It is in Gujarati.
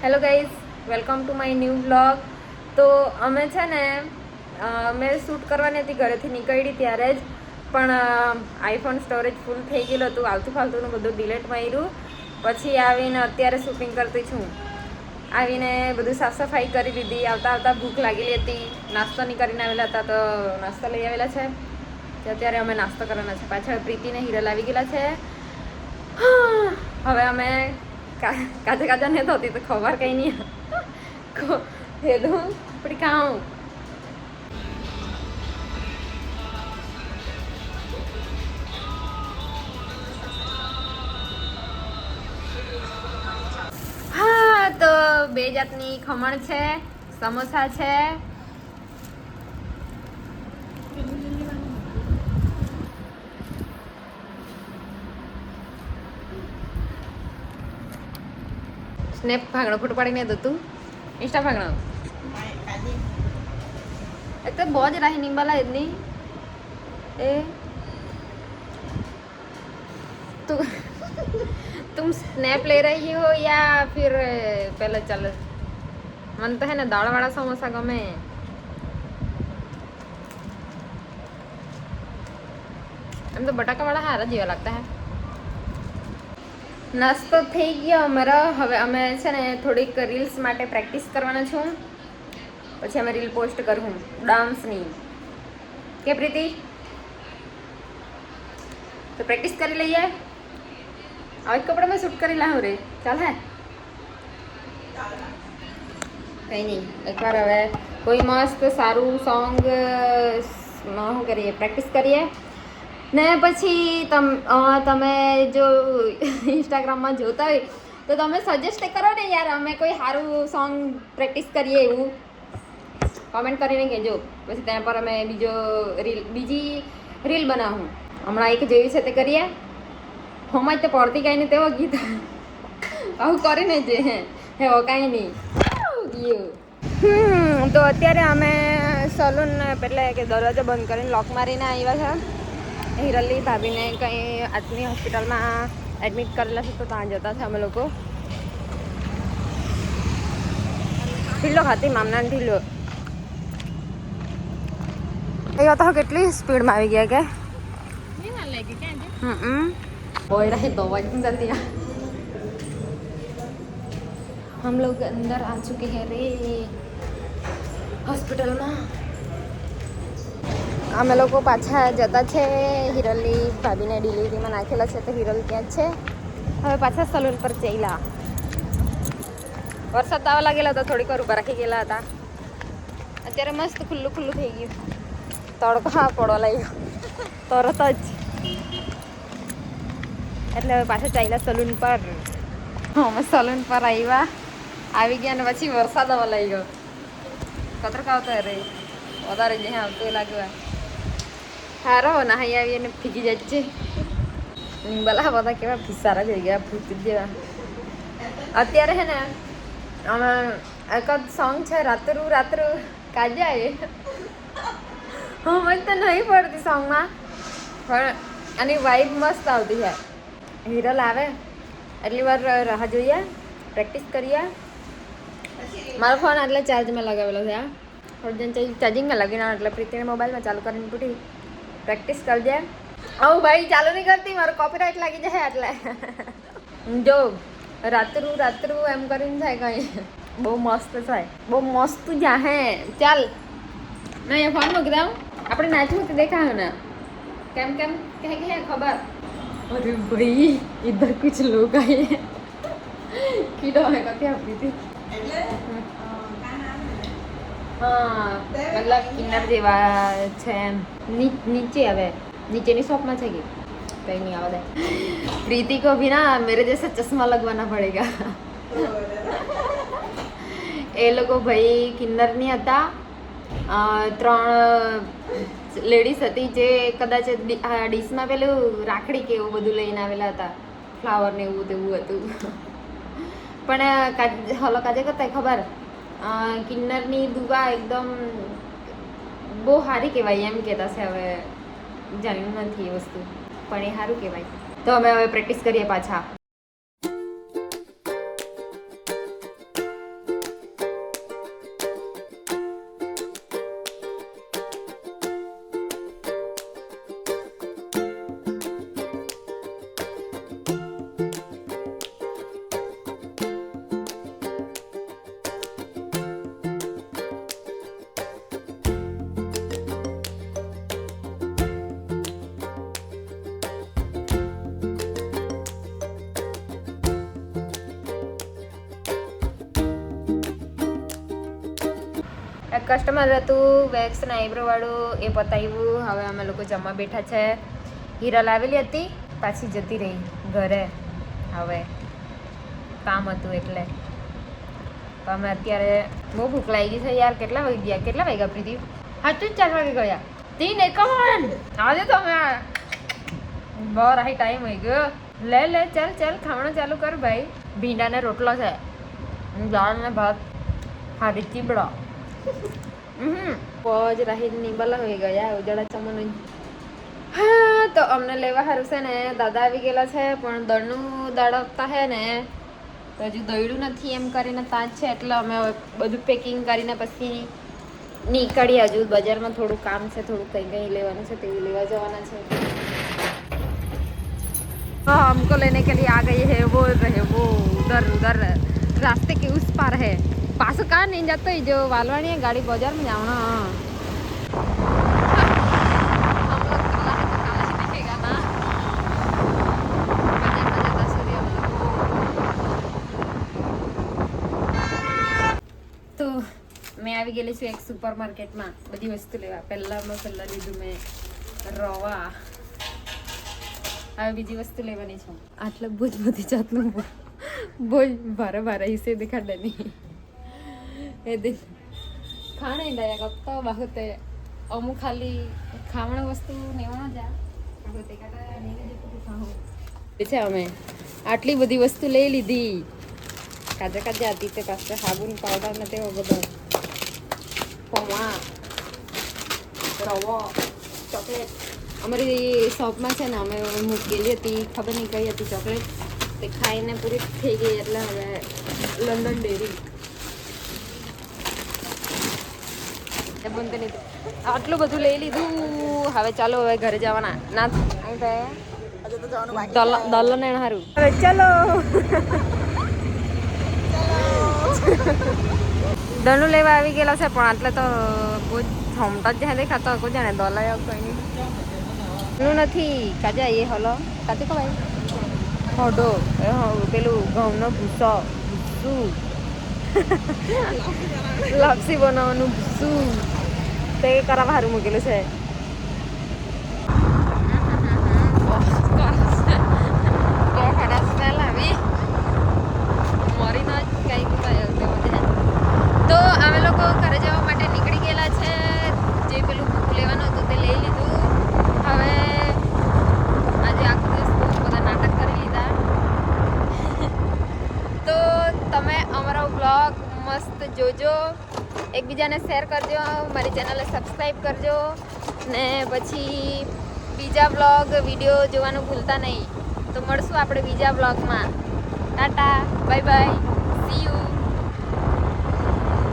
Hello guys, welcome to my new blog. તો અમે છે ને મેં શૂટ કરવાની હતી, ઘરેથી નીકળી ત્યારે જ, પણ આઈફોન સ્ટોરેજ ફૂલ થઈ ગયેલું હતું. આલતુ ફાલતુનું બધું ડિલીટ માર્યું. પછી આવીને અત્યારે શૂટિંગ કરતી છું. આવીને બધું સાફ સફાઈ કરી લીધી. આવતા આવતા ભૂખ લાગેલી હતી. નાસ્તો નહીં કરીને આવેલા હતા તો નાસ્તો લઈ આવેલા છે. અત્યારે અમે નાસ્તો કરવાના છે. પાછળ પ્રીતિને હિરલ આવી ગયેલા છે. હવે અમે કાચા કાચા નહીં થતી તો ખબર કંઈ નહીં હેલું આપણી ખાઉં. હા, તો બે જાતની ખમણ છે, સમોસા છે. સ્નેપ ભાગણો ફોટો પાડીને દો તું ઇન્સ્ટા ભાગણો एक तो बहुत राही निम्बाला इतनी ए तू तुम स्नैप ले रही हो या फिर पहले चल मन तो है ना दाल वाला समोसा गमे हम तो बटाका वाला हारा जेवा लगता है. નાસ્તો થઈ ગયો અમારો. હવે અમે છે ને થોડીક રીલ્સ માટે પ્રેક્ટિસ કરવાના છું. પછી અમે રીલ પોસ્ટ કરું ડાન્સની. કે પ્રીતિ, તો પ્રેક્ટિસ કરી લઈએ. હવે કપડામાં શૂટ કરી લાવું રે. ચાલ હે કંઈ નહીં. એકવાર હવે કોઈ મસ્ત સારું સોંગ શું કરીએ, પ્રેક્ટિસ કરીએ ને પછી તમે જો ઇન્સ્ટાગ્રામમાં જોતા હોય તો તમે સજેસ્ટ કરો ને યાર, અમે કોઈ સારું સોંગ પ્રેક્ટિસ કરીએ એવું કોમેન્ટ કરીને કહેજો. પછી ત્યાં પર અમે બીજી રીલ બનાવું. હમણાં એક જેવી છે તે કરીએ. હોમાં જ તો પડતી કાંઈ નહીં તેવો ગીત આવું કરીને જે હે કાંઈ નહીં ગયું. તો અત્યારે અમે સલૂન એટલે કે દરવાજો બંધ કરીને લોક મારીને આવ્યા છે. હિરલી ભાભીને કંઈ આજની હોસ્પિટલમાં એડમિટ કરેલા છે તો ત્યાં જતા છે અમે લોકો. ઢીલો ખાતી મામના ઢીલો એ તો કેટલી સ્પીડમાં આવી ગયા કે बोल रहे दवा जाती है. हम लोग अंदर आ चुके हैं रे हॉस्पिटल में. અમે લોકો પાછા જતા છે. હિરલની ભાભીને ડિલિવરીમાં નાખેલા છે તો હિરલ ત્યાં જ છે. હવે પાછા સલૂન પર ચાલ્યા. વરસાદ આવવા લાગેલા તો થોડીક વાર ઉભા રાખી ગયેલા હતા. અત્યારે મસ્ત ખુલ્લું ખુલ્લું થઈ ગયું. તડકો પડવા લાગ્યો તરત જ. એટલે હવે પાછા ચાલ્યા સલૂન પર. અમે સલૂન પર આવી ગયા ને પછી વરસાદ આવવા લાગ્યો. કતરક આવતો રે વધારે જે આવતું એ લાગ્યું. હારો નાહી આવી અને ફીકી જાય છે. લીંબલા બધા કેવા ફિસારા થઈ ગયા ભૂત જેવા. અત્યારે છે ને અમે એક જ સોંગ છે રાતરું રાતરું કાજા એ મને તો નહીં પડતી સોંગમાં, પણ આની વાઇબ મસ્ત આવતી છે. હિરલ આવે એટલી વાર રાહ જોઈએ, પ્રેક્ટિસ કરીએ. મારો ફોન એટલે ચાર્જમાં લગાવેલો છે. થોડી જણ ચાર્જિંગમાં લગીને એટલે પ્રીતિને મોબાઈલમાં ચાલુ કરીને પૂટી પ્રેક્ટિસ કરી દે. આવું ભાઈ ચાલુ નહીં કરતી, મારો કોપીરાઇટ લાગી જાય. એટલે જો રાતરું રાતરું એમ કરીને થાય કંઈ બહુ મસ્ત થાય, બહુ મસ્ત જાહે. ચાલ ના એ ફોન મૂકી દઉં. આપણે નાચવું તો દેખાયું ને કેમ કેમ કહે ખબર. अरे भाई इधर कुछ लोग आए कीड़ो है कते आपकी थी. हाँ मतलब किन्नर जेवा છે એમ. નીચે હવે નીચેની શોપમાં છે કે કંઈ નહીં આવા દે. પ્રીતિ કો ભી ના મેરે જૈસા ચશ્મા લગવાના પડેગા. એ લોકો ભાઈ કિન્નરની હતા. 3 લેડીઝ હતી જે કદાચ ડીશમાં પેલું રાખડી કે એવું બધું લઈને આવેલા હતા, ફ્લાવર ને એવું તેવું હતું. પણ હલો કાજે કરતા ખબર કિન્નરની દુવા એકદમ બહુ સારી કહેવાય એમ કહેતા છે. હવે જાણ્યું નથી એ વસ્તુ, પણ એ સારું કહેવાય. તો અમે હવે પ્રેક્ટિસ કરીએ પાછા. એક કસ્ટમર હતું વેક્સ ને આઈબ્રો વાળું, એ પતાવ્યું. હવે અમે લોકો જમવા બેઠા છે. હિરલ આવેલી હતી, પાછી જતી રહી ઘરે. હવે કામ હતું એટલે તો અમે અત્યારે બહુ ભૂખ લાગી ગઈ છે યાર. કેટલા વાગ્યા પ્રીતિ? સાચું જ 4 વાગે ગયા. 3:51 આજે તો અમે બહુ રાહી ટાઈમ હોય ગયો. લે ચાલ ખાવાનું ચાલુ કર ભાઈ. ભીંડાને રોટલો છે, દાળ ને ભાત, હારી ચીબડો. પોજ રાહી નીબલા હોય ગયા ઉજાડા ચમન. હા તો અમને લેવા સારું છે ને દાદા આવી ગયેલા છે, પણ દળનું દાળવતા છે ને તો હજુ દળ્યું નથી એમ કરીને તાજ છે. એટલે અમે બધું પેકિંગ કરીને પછી નીકળીએ. હજુ બજારમાં થોડું કામ છે, થોડું કંઈ લેવાનું છે, તેવું લેવા જવાના છે. हाँ हमको लेने के लिए आ गई है, वो रहे वो उधर रास्ते के उस पार है. पास कहाँ नहीं जाता जो वालवानी है गाड़ी बाजार में जाओ ना. તો મેં આવી ગયેલી છું એક સુપર માર્કેટમાં બધી વસ્તુ લેવા. પહેલા લીધું મેં રવા. હવે બીજી વસ્તુ લેવાની છે. આટલે બહુ જ બધી જાતનું બહુ જ ભારે હિસ્સે દેખાડે નહીં એ દે ખાણે ડાયા કપતા બાહુતે અમુક ખાલી ખાવણ વસ્તુ લેવાનો જા છે. અમે આટલી બધી વસ્તુ લઈ લીધી. કાજે હતી તે પાસે સાબુન પાવડર ને તેવો બધો પૌવા રવો ચોકલેટ. અમારી શોપમાં છે ને અમે મૂકેલી હતી, ખબર નહીં કઈ હતી ચોકલેટ, તે ખાઈને પૂરી થઈ ગઈ. એટલે હવે લંડન ડેરી આટલું બધું લઈ લીધું. હવે ચાલો હવે ઘરે જવાના. ના દલ્લો ને હારું. હવે ચાલો દળનું લેવા આવી ગયેલા છે, પણ આટલે તો બહુ છમટા જ દેખાતો. કોઈ જાણે દલાય કોઈ નહીં નથી. કાજા એ હલો કાજે કો ભાઈ હોડો પેલું ઘઉંનો ભૂસો ભૂસું લાપસી બનાવવાનું ભૂસું તે કરવા સારું મૂકેલું છે. તો અમે લોકો ઘરે જવા માટે નીકળી ગયેલા છે. જે પેલું બુક લેવાનું હતું તે લઈ લીધું. હવે આજે આખો દિવસ બહુ બધા નાટક કરી લીધા. તો તમે અમારો બ્લોગ મસ્ત જોજો, એકબીજાને શેર કરજો, મારી ચેનલને સબસ્ક્રાઈબ કરજો ને પછી બીજા બ્લોગ વિડીયો જોવાનું ભૂલતા નહીં. તો મળશું આપણે બીજા બ્લોગમાં. Tata bye bye see you.